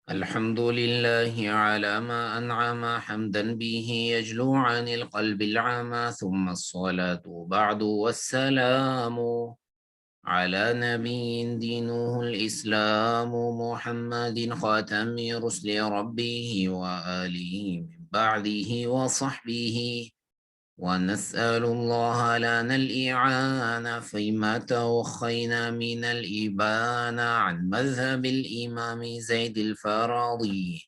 الحمد لله على ما أنعم حمدا به يجلو عن القلب العامى ثم الصلاة بعد والسلام على نبي دينه الإسلام محمد خاتم رسل ربه وآله من بعده وصحبه ونسأل الله لنا الإعانة فيما توخينا من الإبانة عن مذهب الإمام زيد الفراضي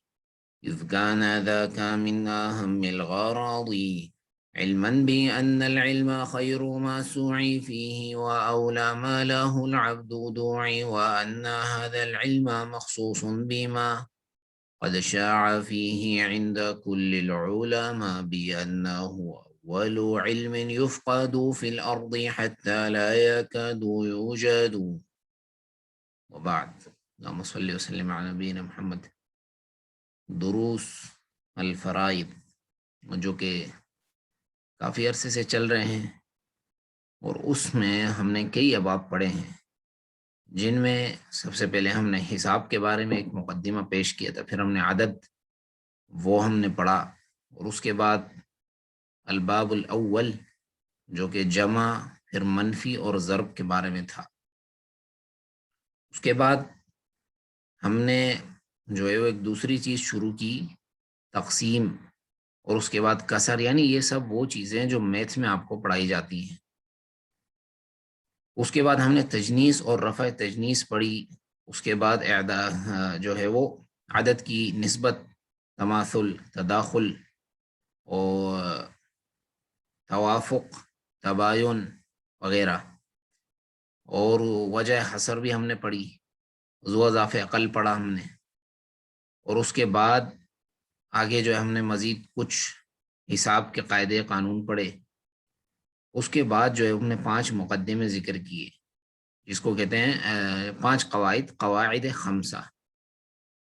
إذ كان ذاك من أهم الغراض علما بأن العلم خير ما سعي فيه وأولى ما له العبد دعي وأن هذا العلم مخصوص بما قد شاع فيه عند كل العلماء بأنه أول علم يفقد في الأرض حتى لا يكاد يوجد وبعد. اللهم صل وسلم على نبينا محمد. دروس الفرائض جو کہ کافی عرصے سے چل رہے ہیں اور اس میں ہم نے کئی ابواب پڑھے ہیں، جن میں سب سے پہلے ہم نے حساب کے بارے میں ایک مقدمہ پیش کیا تھا، پھر ہم نے عدد وہ ہم نے پڑھا، اور اس کے بعد الباب الاول جو کہ جمع پھر منفی اور ضرب کے بارے میں تھا. اس کے بعد ہم نے جو ہے وہ ایک دوسری چیز شروع کی، تقسیم، اور اس کے بعد کسر، یعنی یہ سب وہ چیزیں جو میتھ میں آپ کو پڑھائی جاتی ہیں. اس کے بعد ہم نے تجنیس اور رفع تجنیس پڑھی. اس کے بعد جو ہے وہ عدد کی نسبت، تماثل، تداخل اور توافق، تباین وغیرہ، اور وجہ حصر بھی ہم نے پڑھی، ذو اضافہ عقل پڑھا ہم نے. اور اس کے بعد آگے جو ہے ہم نے مزید کچھ حساب کے قاعدے قانون پڑھے. اس کے بعد جو ہے ہم نے 5 مقدمے ذکر کیے، جس کو کہتے ہیں 5 قواعد خمسہ،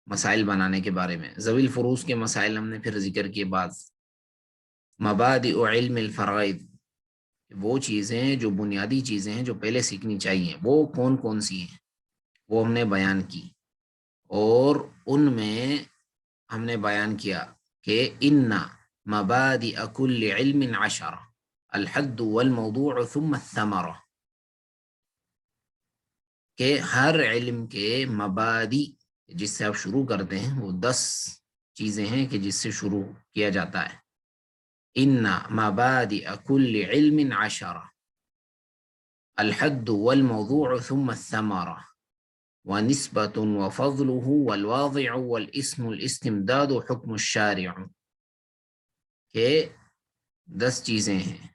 مسائل بنانے کے بارے میں. ذوی الفروض کے مسائل ہم نے پھر ذکر کیے. بعض مبادئ علم الفرائض، وہ چیزیں جو بنیادی چیزیں ہیں جو پہلے سیکھنی چاہیے، وہ کون کون سی ہیں، وہ ہم نے بیان کی. اور ان میں ہم نے بیان کیا کہ ان مبادئ کل علم 10، الحد والموضوع ثم الثمرہ، کہ ہر علم کے مبادئ جس سے آپ شروع کرتے ہیں وہ 10 چیزیں ہیں کہ جس سے شروع کیا جاتا ہے. ان مبادئ کل علم 10، الحد والموضوع ثم الثمرہ ونسبة وفضله والواضع والاسم الاستمداد حکم الشارع، کہ 10 چیزیں ہیں.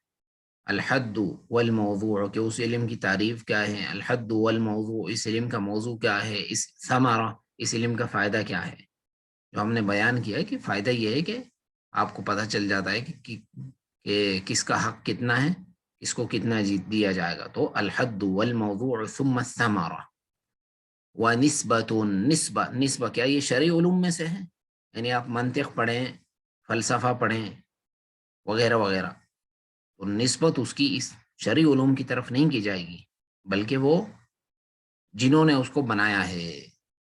الحد والموضوع، کہ اس علم کی تعریف کیا ہے، الحد والموضوع، اس علم کا موضوع کیا ہے، اس ثمرہ، اس علم کا فائدہ کیا ہے. جو ہم نے بیان کیا ہے کہ فائدہ یہ ہے کہ آپ کو پتہ چل جاتا ہے کہ کس کا حق کتنا ہے، اس کو کتنا دیا جائے گا. تو الحد والموضوع ثم الثمرہ ونسبۃ، نسبہ کیا یہ شرعی علوم میں سے ہے، یعنی آپ منطق پڑھیں، فلسفہ پڑھیں وغیرہ وغیرہ، تو نسبت اس کی اس شرعی علوم کی طرف نہیں کی جائے گی، بلکہ وہ جنہوں نے اس کو بنایا ہے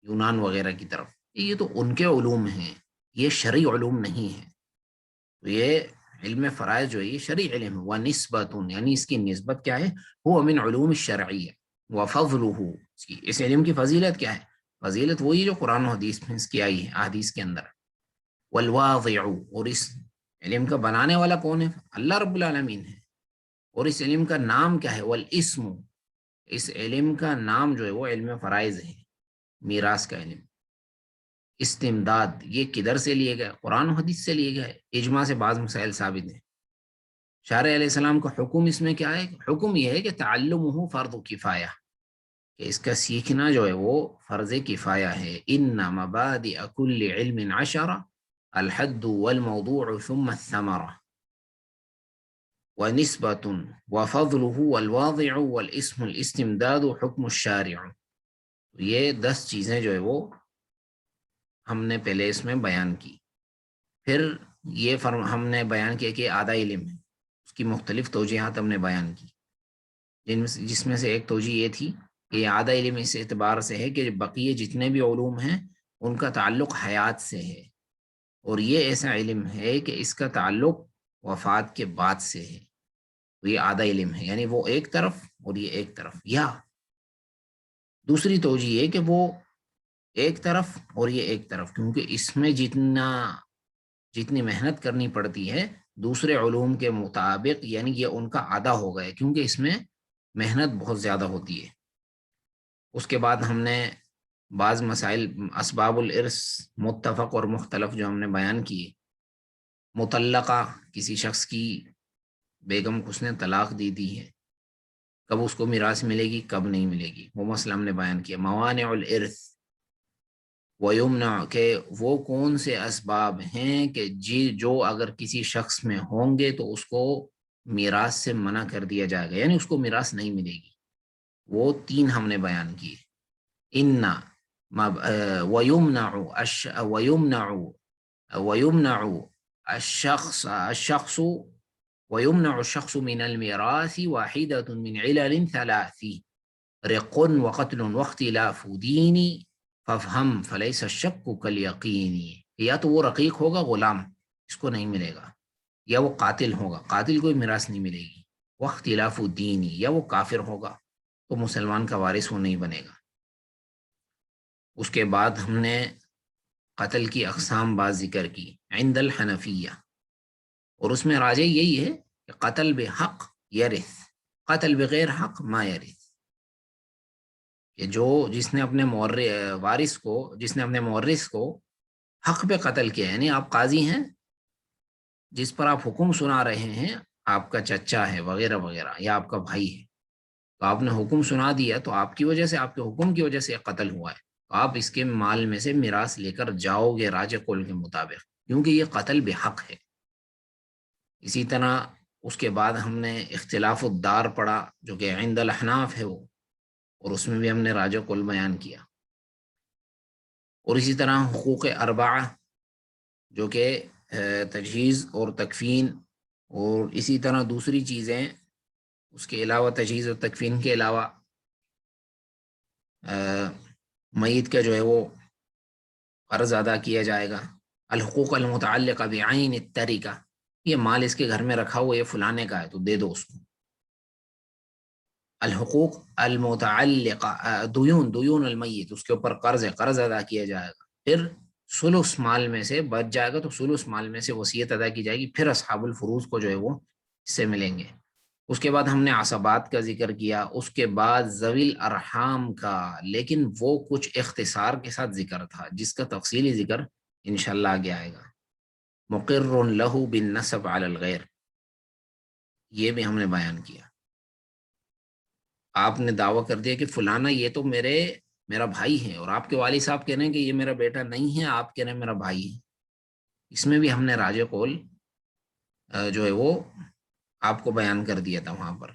یونان وغیرہ کی طرف، یہ تو ان کے علوم ہیں، یہ شرعی علوم نہیں ہے. تو یہ علم فرائض جو ہے یہ شرعی علم ہے. ونسبۃ، یعنی اس کی نسبت کیا ہے، هو من علوم الشرعیہ. وفضلہ، اس علم کی فضیلت کیا ہے، فضیلت وہی جو قرآن و حدیث میں اس کی آئی ہے، احادیث کے اندر. والواضع، اور اس علم کا بنانے والا کون ہے، اللہ رب العالمین ہے. اور اس علم کا نام کیا ہے، والاسم، اس علم کا نام جو ہے وہ علم فرائض ہے، میراث کا علم. استمداد، یہ کدھر سے لیے گئے، قرآن و حدیث سے لیے گئے، اجماع سے بعض مسائل ثابت ہیں. شارع علیہ السلام کا حکم اس میں کیا ہے، حکم یہ ہے کہ تعلمہ فرض کفایہ، کہ اس کا سیکھنا جو ہے وہ فرض کفایہ ہے. ان مبادئ کل علم 10، الحد والموضوع ثم الثمرہ ونسبۃ وفضلہ والواضع والاسم الاستمداد حکم الشارع. یہ 10 چیزیں جو ہے وہ ہم نے پہلے اس میں بیان کی. پھر یہ ہم نے بیان کیا کہ آدھا علم ہے، اس کی مختلف توجیہات ہم نے بیان کی، جس میں سے ایک توجیہ یہ تھی کہ یہ آدھا علم اس اعتبار سے ہے کہ بقیہ جتنے بھی علوم ہیں ان کا تعلق حیات سے ہے، اور یہ ایسا علم ہے کہ اس کا تعلق وفات کے بعد سے ہے، تو یہ آدھا علم ہے، یعنی وہ ایک طرف اور یہ ایک طرف، یا دوسری توجہ یہ کہ وہ ایک طرف اور یہ ایک طرف، کیونکہ اس میں جتنی محنت کرنی پڑتی ہے دوسرے علوم کے مطابق، یعنی یہ ان کا آدھا ہو گئے، کیونکہ اس میں محنت بہت زیادہ ہوتی ہے۔ اس کے بعد ہم نے بعض مسائل اسباب الارث متفق اور مختلف جو ہم نے بیان کیے، مطلقہ کسی شخص کی بیگم کو اس نے طلاق دی ہے، کب اس کو میراث ملے گی، کب نہیں ملے گی، وہ مسئلہ ہم نے بیان کیا۔ موانع الارث ویمنع، کہ وہ کون سے اسباب ہیں کہ جو اگر کسی شخص میں ہوں گے تو اس کو میراث سے منع کر دیا جائے گا، یعنی اس کو میراث نہیں ملے گی، وہ تین ہم نے بیان کیے۔ ان ویمنع الشخص ويمنع الشخص من الميراث واحدة من علل ثلاث: رق وقتل واختلاف دين فافهم فليس الشك كاليقين، یا تو وہ رقیق ہوگا غلام، اس کو نہیں ملے گا، یا وہ قاتل ہوگا، قاتل کو میراث نہیں ملے گی، واختلاف دین، یا وہ کافر ہوگا تو مسلمان کا وارث وہ نہیں بنے گا۔ اس کے بعد ہم نے قتل کی اقسام بعض ذکر کی عند الحنفیہ، اور اس میں راجح یہی ہے کہ قتل بحق یرث، قتل بغیر حق ما یرث، کہ جس نے اپنے مورث کو حق پہ قتل کیا، یعنی آپ قاضی ہیں، جس پر آپ حکم سنا رہے ہیں، آپ کا چچا ہے وغیرہ وغیرہ، یا آپ کا بھائی ہے، تو آپ نے حکم سنا دیا، تو آپ کی وجہ سے، آپ کے حکم کی وجہ سے قتل ہوا ہے، تو آپ اس کے مال میں سے میراث لے کر جاؤ گے راجح قول کے مطابق، کیونکہ یہ قتل بحق ہے۔ اسی طرح اس کے بعد ہم نے اختلاف الدار پڑھا، جو کہ عند الاحناف ہے وہ، اور اس میں بھی ہم نے راجح قول بیان کیا۔ اور اسی طرح حقوق اربعہ، جو کہ تجہیز اور تکفین، اور اسی طرح دوسری چیزیں اس کے علاوہ، تجہیز اور تکفین کے علاوہ میت کا جو ہے وہ قرض ادا کیا جائے گا۔ الحقوق المتعلقہ بعین الترکہ، یہ مال اس کے گھر میں رکھا ہوا، یہ فلانے کا ہے تو دے دو اس کو۔ الحقوق المتعلقہ دیون المیت، اس کے اوپر قرض ہے، قرض ادا کیا جائے گا، پھر ثلث مال میں سے بچ جائے گا تو ثلث مال میں سے وصیت ادا کی جائے گی، پھر اصحاب الفروض کو جو ہے وہ اس سے ملیں گے۔ اس کے بعد ہم نے عصبات کا ذکر کیا، اس کے بعد ذوی الارحام کا، لیکن وہ کچھ اختصار کے ساتھ ذکر تھا، جس کا تفصیلی ذکر انشاءاللہ آگے آئے گا۔ مقر لہ بالنسب علی الغیر، یہ بھی ہم نے بیان کیا۔ آپ نے دعویٰ کر دیا کہ فلانا یہ تو میرا بھائی ہے، اور آپ کے والد صاحب کہہ رہے ہیں کہ یہ میرا بیٹا نہیں ہے، آپ کہہ رہے ہیں میرا بھائی ہے، اس میں بھی ہم نے راجح قول جو ہے وہ آپ کو بیان کر دیا تھا وہاں پر،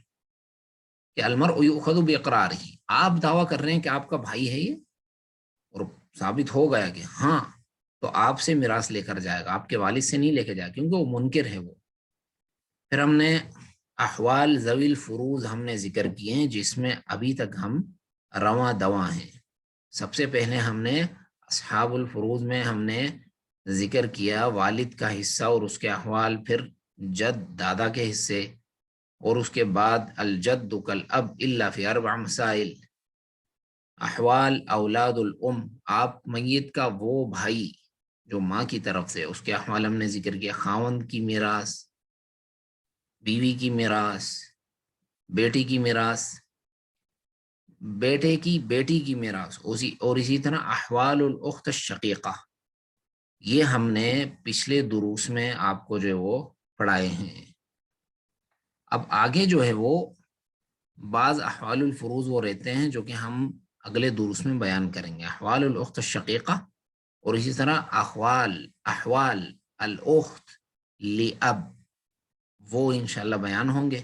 کہ المرء یؤخذ باقرارہ، آپ دعویٰ کر رہے ہیں کہ آپ کا بھائی ہے یہ، اور ثابت ہو گیا کہ ہاں، تو آپ سے میراث لے کر جائے گا، آپ کے والد سے نہیں لے کے جائے گا، کیونکہ وہ منکر ہے وہ۔ پھر ہم نے احوال ذوی الفروض ہم نے ذکر کیے ہیں، جس میں ابھی تک ہم رواں دواں ہیں۔ سب سے پہلے ہم نے اصحاب الفروض میں ہم نے ذکر کیا والد کا حصہ اور اس کے احوال، پھر جد دادا کے حصے، اور اس کے بعد الجد کالاب الا فی اربع مسائل، احوال اولاد الام، آپ میت کا وہ بھائی جو ماں کی طرف سے، اس کے احوال ہم نے ذکر کیا، خاوند کی میراث، بیوی کی میراث، بیٹی کی میراث، بیٹے کی بیٹی کی میراث، اور اسی طرح احوال الاخت الشقیقہ، یہ ہم نے پچھلے دروس میں آپ کو جو ہے وہ پڑھائے ہیں۔ اب آگے جو ہے وہ بعض احوال الفروض وہ رہتے ہیں جو کہ ہم اگلے دروس میں بیان کریں گے، احوال الاخت الشقیقہ، اور اسی طرح احوال الاخت لاب، وہ انشاءاللہ بیان ہوں گے۔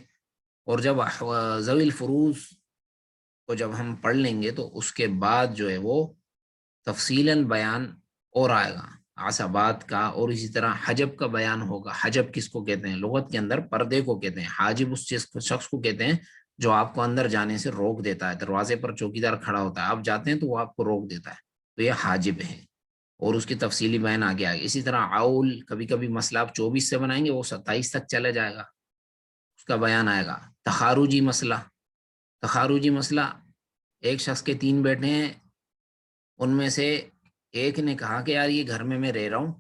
اور جب ذوی الفروض کو جب ہم پڑھ لیں گے تو اس کے بعد جو ہے وہ تفصیلاً بیان اور آئے گا عصبات کا، اور اسی طرح حجب کا بیان ہوگا۔ حجب کس کو کہتے ہیں؟ لغت کے اندر پردے کو کہتے ہیں۔ حاجب اس شخص کو کہتے ہیں جو آپ کو اندر جانے سے روک دیتا ہے، دروازے پر چوکیدار کھڑا ہوتا ہے، آپ جاتے ہیں تو وہ آپ کو روک دیتا ہے، تو یہ حاجب ہے۔ اور اس کی تفصیلی بیان آگے آئے. اسی طرح عول کبھی کبھی مسئلہ آپ 24 سے بنائیں گے وہ 27 تک چلا جائے گا، اس کا بیان آئے گا. تخارجی مسئلہ، تخارجی مسئلہ ایک شخص کے 3 بیٹے ہیں، ان میں سے ایک نے کہا کہ یار یہ گھر میں رہ رہا ہوں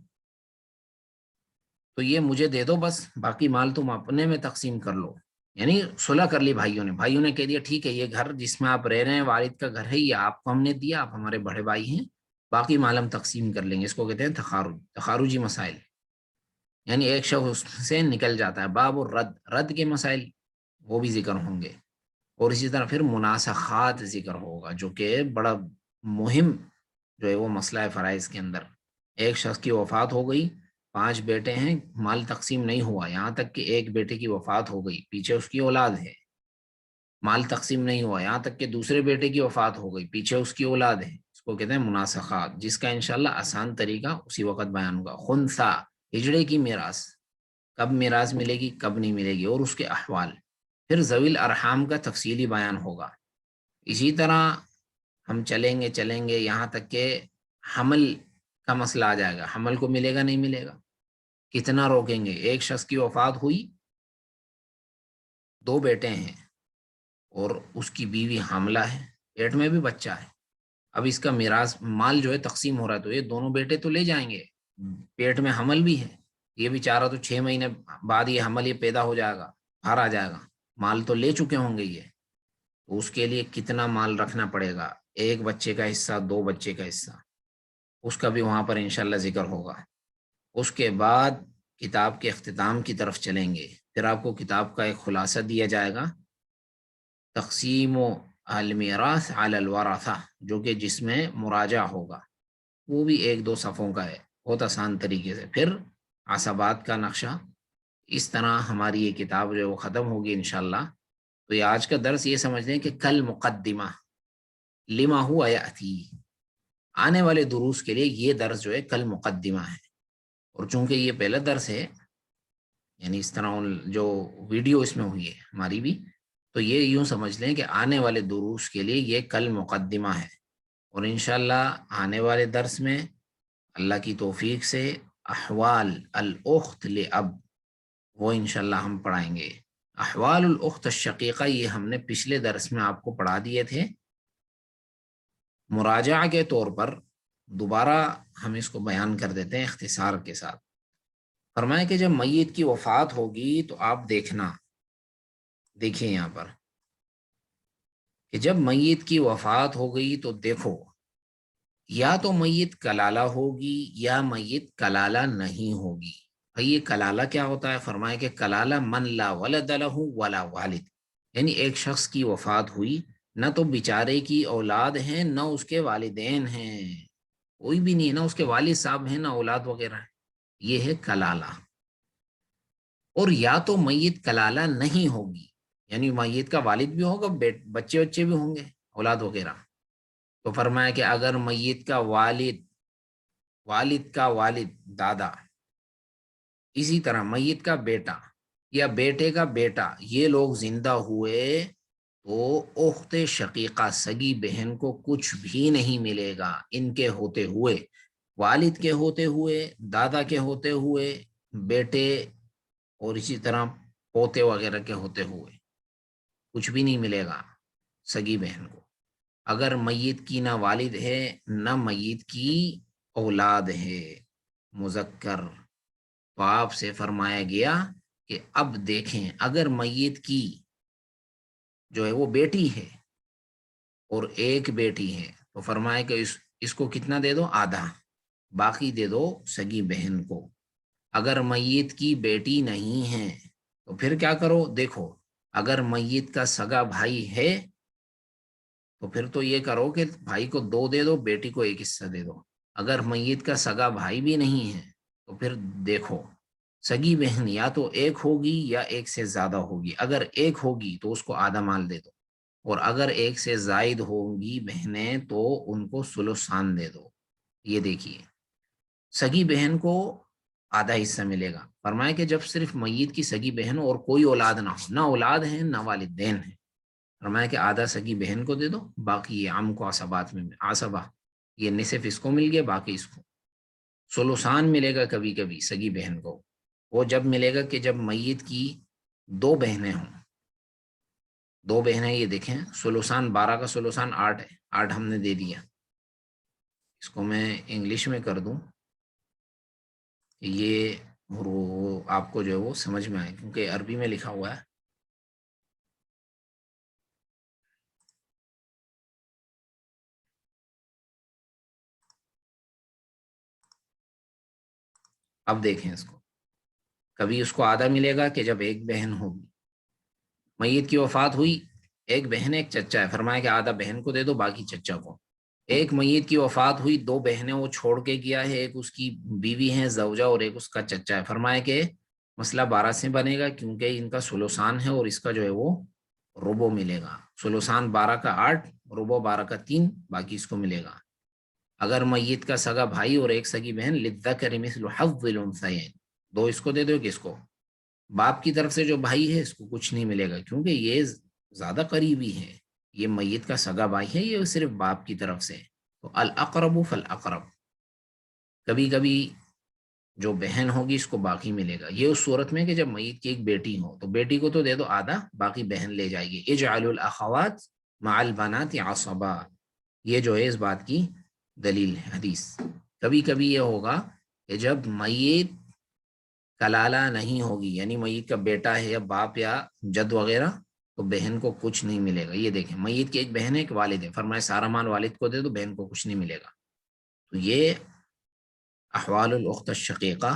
تو یہ مجھے دے دو، بس باقی مال تم اپنے میں تقسیم کر لو. یعنی صلح کر لی بھائیوں نے کہہ دیا ٹھیک ہے یہ گھر جس میں آپ رہ رہے ہیں والد کا گھر ہے، یہ آپ کو ہم نے دیا، آپ ہمارے بڑے بھائی ہیں، باقی مال ہم تقسیم کر لیں گے. اس کو کہتے ہیں تخارجی مسائل. یعنی ایک شخص اس سے نکل جاتا ہے. باب الرد، رد کے مسائل وہ بھی ذکر ہوں گے. اور اسی طرح پھر مناسخات ذکر ہوگا جو کہ بڑا مہم جو ہے وہ مسئلہ ہے فرائض کے اندر. ایک شخص کی وفات ہو گئی، 5 بیٹے ہیں، مال تقسیم نہیں ہوا، یہاں تک کہ ایک بیٹے کی وفات ہو گئی، پیچھے اس کی اولاد ہے، مال تقسیم نہیں ہوا، یہاں تک کہ دوسرے بیٹے کی وفات ہو گئی، پیچھے اس کی اولاد ہے. اس کو کہتے ہیں مناسخات، جس کا انشاءاللہ آسان طریقہ اسی وقت بیان ہوگا. خنثی، ہجڑے کی میراث، کب میراث ملے گی کب نہیں ملے گی اور اس کے احوال. پھر ذوی الارحام کا تفصیلی بیان ہوگا. اسی طرح ہم چلیں گے یہاں تک کہ حمل کا مسئلہ آ جائے گا. حمل کو ملے گا نہیں ملے گا، کتنا روکیں گے. ایک شخص کی وفات ہوئی، 2 بیٹے ہیں اور اس کی بیوی حاملہ ہے، پیٹ میں بھی بچہ ہے. اب اس کا میراث مال جو ہے تقسیم ہو رہا ہے تو یہ دونوں بیٹے تو لے جائیں گے، پیٹ میں حمل بھی ہے، یہ بیچارہ تو 6 مہینے بعد یہ حمل یہ پیدا ہو جائے گا، باہر آ جائے گا، مال تو لے چکے ہوں گے یہ. تو اس کے لیے کتنا مال رکھنا پڑے گا، 1 بچے کا حصہ، 2 بچے کا حصہ، اس کا بھی وہاں پر انشاءاللہ ذکر ہوگا. اس کے بعد کتاب کے اختتام کی طرف چلیں گے. پھر آپ کو کتاب کا ایک خلاصہ دیا جائے گا، تقسیم و المیراث علی الورثہ، جو کہ جس میں مراجعہ ہوگا، وہ بھی 1-2 صفحوں کا ہے، بہت آسان طریقے سے. پھر عصبات کا نقشہ. اس طرح ہماری یہ کتاب جو ہے وہ ختم ہوگی انشاءاللہ. تو یہ آج کا درس یہ سمجھ لیں کہ کل مقدمہ لما ہوا یاتی، آنے والے دروس کے لیے یہ درس جو ہے کل مقدمہ ہے. اور چونکہ یہ پہلا درس ہے، یعنی اس طرح جو ویڈیو اس میں ہوئی ہے ہماری بھی، تو یہ یوں سمجھ لیں کہ آنے والے دروس کے لیے یہ کل مقدمہ ہے. اور انشاءاللہ آنے والے درس میں اللہ کی توفیق سے احوال الاخت لاب وہ انشاءاللہ ہم پڑھائیں گے. احوال الاخت الشقیقہ یہ ہم نے پچھلے درس میں آپ کو پڑھا دیے تھے. مراجعہ کے طور پر دوبارہ ہم اس کو بیان کر دیتے ہیں اختصار کے ساتھ. فرمائے کہ جب میت کی وفات ہوگی تو آپ دیکھیں یہاں پر کہ جب میت کی وفات ہو گئی تو دیکھو، یا تو میت کلالہ ہوگی یا میت کلالہ نہیں ہوگی. بھئی یہ کلالہ کیا ہوتا ہے؟ فرمائے کہ کلالہ من لا ولد لہ ولا والد، یعنی ایک شخص کی وفات ہوئی، نہ تو بیچارے کی اولاد ہیں نہ اس کے والدین ہیں، کوئی بھی نہیں، نہ اس کے والد صاحب ہیں نہ اولاد وغیرہ ہے، یہ ہے کلالہ. اور یا تو میت کلالہ نہیں ہوگی، یعنی میت کا والد بھی ہوگا، بچے بھی ہوں گے، اولاد وغیرہ. تو فرمایا کہ اگر میت کا والد دادا، اسی طرح میت کا بیٹا یا بیٹے کا بیٹا، یہ لوگ زندہ ہوئے تو اخت شقیقہ سگی بہن کو کچھ بھی نہیں ملے گا. ان کے ہوتے ہوئے، والد کے ہوتے ہوئے، دادا کے ہوتے ہوئے، بیٹے اور اسی طرح پوتے وغیرہ کے ہوتے ہوئے کچھ بھی نہیں ملے گا سگی بہن کو. اگر میت کی نہ والد ہے نہ میت کی اولاد ہے مذکر، تو آپ سے فرمایا گیا کہ اب دیکھیں اگر میت کی جو ہے وہ بیٹی ہے اور ایک بیٹی ہے تو فرمایا کہ اس کو کتنا دے دو؟ آدھا، باقی دے دو سگی بہن کو. اگر میت کی بیٹی نہیں ہے تو پھر کیا کرو؟ دیکھو اگر میت کا سگا بھائی ہے تو پھر تو یہ کرو کہ بھائی کو 2 دے دو، بیٹی کو 1 حصہ دے دو. اگر میت کا سگا بھائی بھی نہیں ہے تو پھر دیکھو سگی بہن یا تو 1 ہوگی یا 1 سے زیادہ ہوگی. اگر 1 ہوگی تو اس کو آدھا مال دے دو، اور اگر 1 سے زائد ہوگی بہنیں تو ان کو ثلثان دے دو. یہ دیکھیے سگی بہن کو آدھا حصہ ملے گا. فرمایا کہ جب صرف میت کی سگی بہن اور کوئی اولاد نہ ہو، نہ اولاد ہے نہ والدین ہیں، فرمایا کہ آدھا سگی بہن کو دے دو، باقی یہ عم کو عصبات میں عصبہ، یہ نصف اس کو مل گیا باقی اس کو. سلوسان ملے گا کبھی کبھی سگی بہن کو، وہ جب ملے گا کہ جب میت کی 2 بہنیں ہوں. 2 بہنیں، یہ دیکھیں سلوسان 12 کا سلوسان 8 ہے، 8 ہم نے دے دیا. اس کو میں انگلش میں کر دوں کہ یہ وہ آپ کو جو ہے وہ سمجھ میں آئے، کیونکہ عربی میں لکھا ہوا ہے. اب دیکھیں اس کو، کبھی اس کو آدھا ملے گا کہ جب ایک بہن ہوگی، میت کی وفات ہوئی، ایک بہن ایک چچا ہے، فرمایا کہ آدھا بہن کو دے دو باقی چچا کو. ایک میت کی وفات ہوئی، 2 بہنیں وہ چھوڑ کے گیا ہے، ایک اس کی بیوی ہے زوجہ اور ایک اس کا چچا ہے، فرمایا کہ مسئلہ 12 سے بنے گا کیونکہ ان کا سلوسان ہے اور اس کا جو ہے وہ ربو ملے گا. سلوسان 12 کا 8، ربو 12 کا 3، باقی اس کو ملے گا. اگر میت کا سگا بھائی اور ایک سگی بہن، للذکر مثل حظ الانثیین، 2 اس کو دے دو کہ اس کو. باپ کی طرف سے جو بھائی ہے اس کو کچھ نہیں ملے گا کیونکہ یہ زیادہ قریبی ہے، یہ میت کا سگا بھائی ہے، یہ صرف باپ کی طرف سے. تو الاقرب فالاقرب، کبھی کبھی جو بہن ہوگی اس کو باقی ملے گا. یہ اس صورت میں کہ جب میت کی ایک بیٹی ہو تو بیٹی کو تو دے دو آدھا، باقی بہن لے جائے گی. اجعلوا الاخوات مع البنات عصبا، یہ جو ہے اس بات کی دلیل ہے حدیث. کبھی کبھی یہ ہوگا کہ جب میت کلالہ نہیں ہوگی، یعنی میت کا بیٹا ہے یا باپ یا جد وغیرہ، تو بہن کو کچھ نہیں ملے گا. یہ دیکھیں میت کی ایک بہن ہے ایک والد ہے، فرمائے سارا مال والد کو دے دو، بہن کو کچھ نہیں ملے گا. تو یہ احوال الاخت الشقیقہ،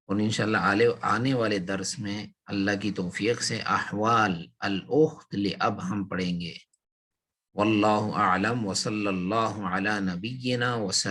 اور انشاءاللہ آنے والے درس میں اللہ کی توفیق سے احوال الاخت لاب ہم پڑھیں گے. واللہ اعلم وصلی اللہ علی نبینا وسلم.